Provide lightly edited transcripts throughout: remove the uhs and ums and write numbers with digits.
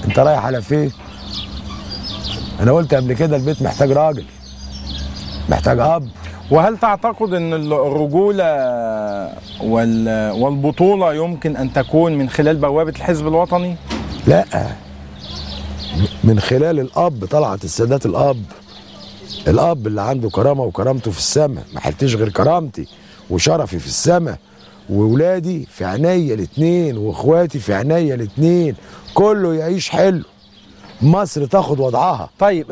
انت رايح على فين؟ انا قلت قبل كده البيت محتاج راجل، محتاج اب. وهل تعتقد ان الرجولة والبطولة يمكن ان تكون من خلال بوابة الحزب الوطني؟ لا، من خلال الاب. طلعت السادات الاب اللي عنده كرامة وكرامته في السماء، ما حلتش غير كرامتي وشرفي في السماء، وولادي في عينيا الاتنين واخواتي في عينيا الاتنين، كله يعيش حلو، مصر تاخد وضعها. طيب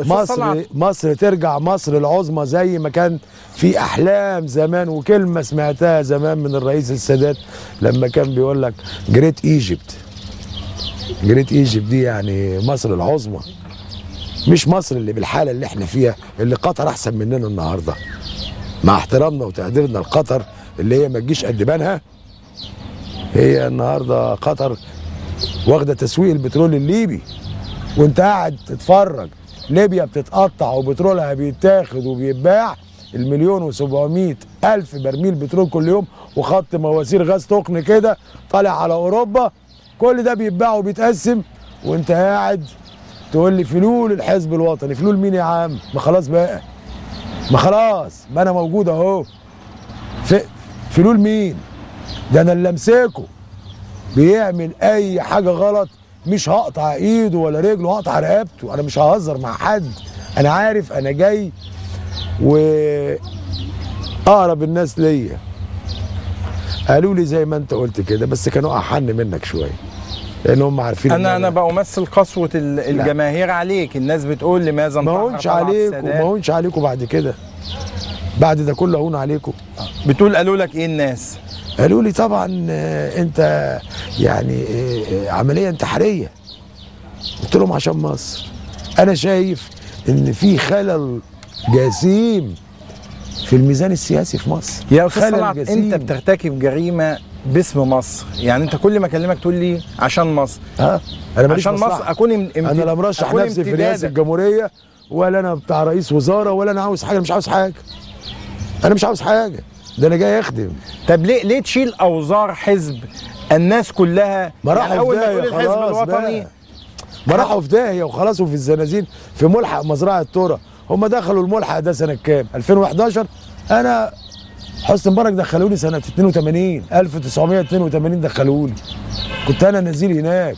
مصر ترجع مصر العظمى زي ما كان في احلام زمان. وكلمه سمعتها زمان من الرئيس السادات لما كان بيقول لك جريت ايجيبت. جريت ايجيبت دي يعني مصر العظمى، مش مصر اللي بالحاله اللي احنا فيها، اللي قطر احسن مننا النهارده. مع احترامنا وتقديرنا لقطر اللي هي ما تجيش قد بانها، هي النهارده قطر واخده تسويق البترول الليبي، وانت قاعد تتفرج ليبيا بتتقطع وبترولها بيتاخد وبيتباع 1,700,000 برميل بترول كل يوم، وخط مواسير غاز تقن كده طالع على اوروبا، كل ده بيتباع وبيتقسم، وانت قاعد تقول لي فلول الحزب الوطني. فلول مين يا عم؟ ما خلاص بقى، ما خلاص، ما انا موجود اهو. فلول مين؟ ده انا اللي امسكه بيعمل اي حاجه غلط مش هقطع ايده ولا رجله، هقطع رقبته. انا مش ههزر مع حد، انا عارف انا جاي. واقرب الناس ليا قالوا لي زي ما انت قلت كده، بس كانوا احن منك شويه، لان هم عارفين انا بمثل قسوه الجماهير عليك. الناس بتقول لماذا ما هونش عليكم، ما هونش عليكم بعد كده، بعد ده كله هون عليكم. بتقول قالوا لك ايه الناس؟ قالوا لي طبعا انت يعني عمليه انتحاريه. قلت لهم عشان مصر. انا شايف ان في خلل جسيم في الميزان السياسي في مصر. يا استاذ طلعت، انت بترتكب جريمه باسم مصر. يعني انت كل ما اكلمك تقول لي عشان مصر. انا عشان مصر اكون انا لا مرشح نفسي في رئاسه الجمهوريه، ولا انا بتاع رئيس وزاره، ولا انا عاوز حاجه. مش عاوز حاجه، انا مش عاوز حاجه، ده انا جاي اخدم. طب ليه تشيل اوزار حزب الناس كلها؟ ما راحوا يعني في داهيه الحزب الوطني، ما راحوا في داهيه وخلاص. وفي الزنازين في ملحق مزرعه ترى، هم دخلوا الملحق ده سنه كام؟ 2011. انا حسني مبارك دخلوني سنه 82، 1982 دخلوني، كنت انا نزيل هناك.